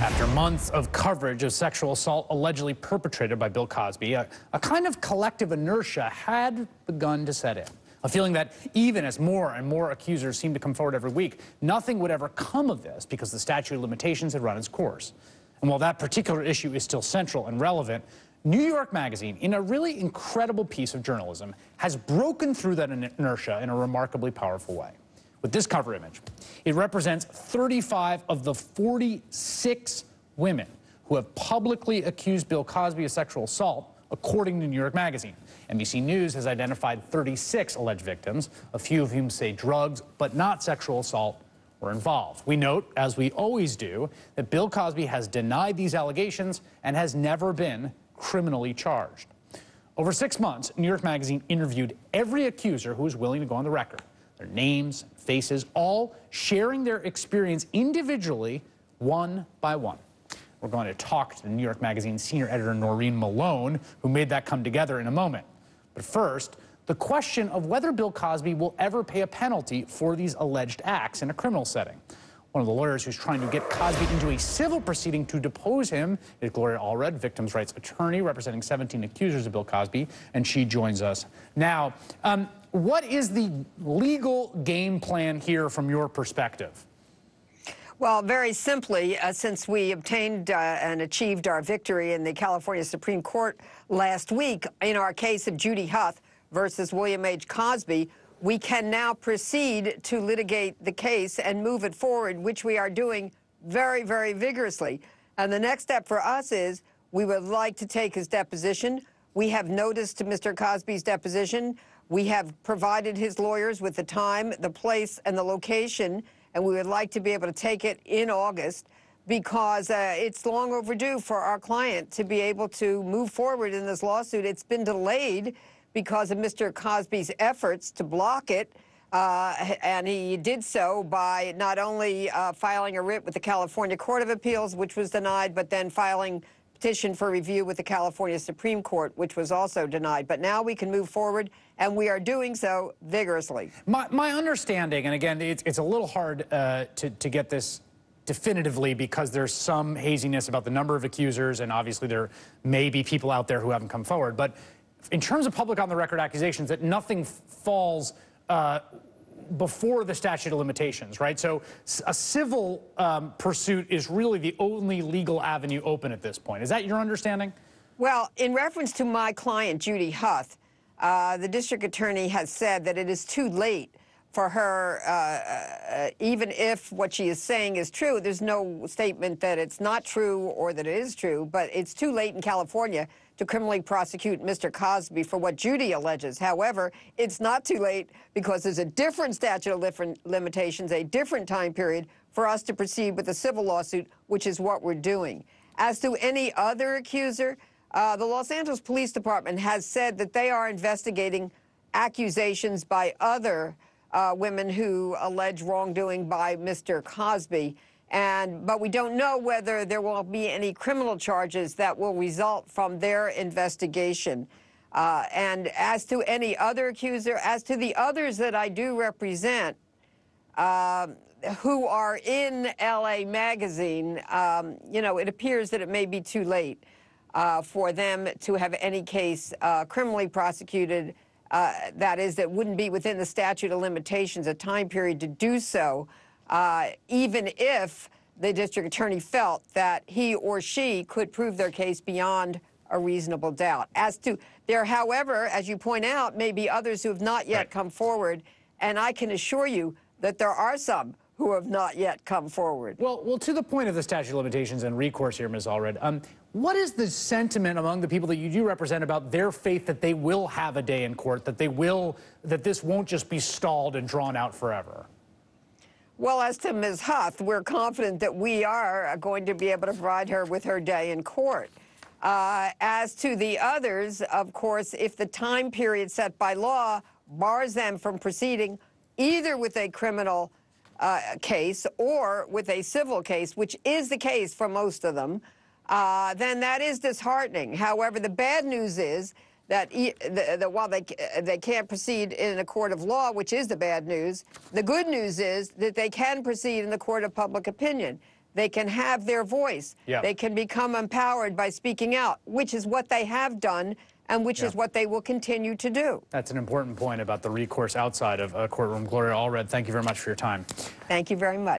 After months of coverage of sexual assault allegedly perpetrated by Bill Cosby, a kind of collective inertia had begun to set in. A feeling that even as more and more accusers seemed to come forward every week, nothing would ever come of this because the statute of limitations had run its course. And while that particular issue is still central and relevant, New York Magazine, in a really incredible piece of journalism, has broken through that inertia in a remarkably powerful way. With this cover image, it represents 35 of the 46 women who have publicly accused Bill Cosby of sexual assault, according to New York Magazine. NBC News has identified 36 alleged victims, a few of whom say drugs, but not sexual assault, were involved. We note, as we always do, that Bill Cosby has denied these allegations and has never been criminally charged. Over 6 months, New York Magazine interviewed every accuser who was willing to go on the record. Their names, faces, all sharing their experience individually, one by one. We're going to talk to the New York Magazine senior editor Noreen Malone, who made that come together, in a moment. But first, the question of whether Bill Cosby will ever pay a penalty for these alleged acts in a criminal setting. One of the lawyers who's trying to get Cosby into a civil proceeding to depose him is Gloria Allred, victims' rights attorney representing 17 accusers of Bill Cosby, and she joins us now. What is the legal game plan here from your perspective? Well, very simply, since we obtained and achieved our victory in the California Supreme Court last week in our case of Judy Huth versus William H. Cosby, we can now proceed to litigate the case and move it forward, which we are doing very, very vigorously. And the next step for us is we would like to take his deposition. We have notice to Mr. Cosby's deposition. We have provided his lawyers with the time, the place, and the location, and we would like to be able to take it in August because it's long overdue for our client to be able to move forward in this lawsuit. It's been delayed because of Mr. Cosby's efforts to block it, and he did so by not only filing a writ with the California Court of Appeals, which was denied, but then filing petition for review with the California Supreme Court, which was also denied. But now we can move forward, and we are doing so vigorously. My understanding, and again, it's a little hard to get this definitively because there's some haziness about the number of accusers, and obviously there may be people out there who haven't come forward. But in terms of public on-the-record accusations, that nothing falls before the statute of limitations, right? So a civil pursuit is really the only legal avenue open at this point. Is that your understanding? Well, in reference to my client, Judy Huth, the district attorney has said that it is too late for her, even if what she is saying is true. There's no statement that it's not true or that it is true, but it's too late in California to criminally prosecute Mr. Cosby for what Judy alleges. However, it's not too late because there's a different statute of limitations, a different time period for us to proceed with a civil lawsuit, which is what we're doing. As to any other accuser, the Los Angeles Police Department has said that they are investigating accusations by other women who allege wrongdoing by Mr. Cosby. But we don't know whether there will be any criminal charges that will result from their investigation. And as to any other accuser, as to the others that I do represent, who are in LA Magazine, you know, it appears that it may be too late for them to have any case criminally prosecuted. That is, that wouldn't be within the statute of limitations, a time period to do so. Even if the district attorney felt that he or she could prove their case beyond a reasonable doubt. As to there, however, as you point out, may be others who have not yet come forward, and I can assure you that there are some who have not yet come forward. Well, to the point of the statute of limitations and recourse here, Ms. Allred, what is the sentiment among the people that you do represent about their faith that they will have a day in court, that this won't just be stalled and drawn out forever? Well, as to Ms. Huth, we're confident that we are going to be able to provide her with her day in court. As to the others, of course, if the time period set by law bars them from proceeding either with a criminal case or with a civil case, which is the case for most of them, then that is disheartening. However, the bad news is that while they can't proceed in a court of law, which is the bad news, the good news is that they can proceed in the court of public opinion. They can have their voice. Yeah. They can become empowered by speaking out, which is what they have done and which is what they will continue to do. That's an important point about the recourse outside of a courtroom. Gloria Allred, thank you very much for your time. Thank you very much.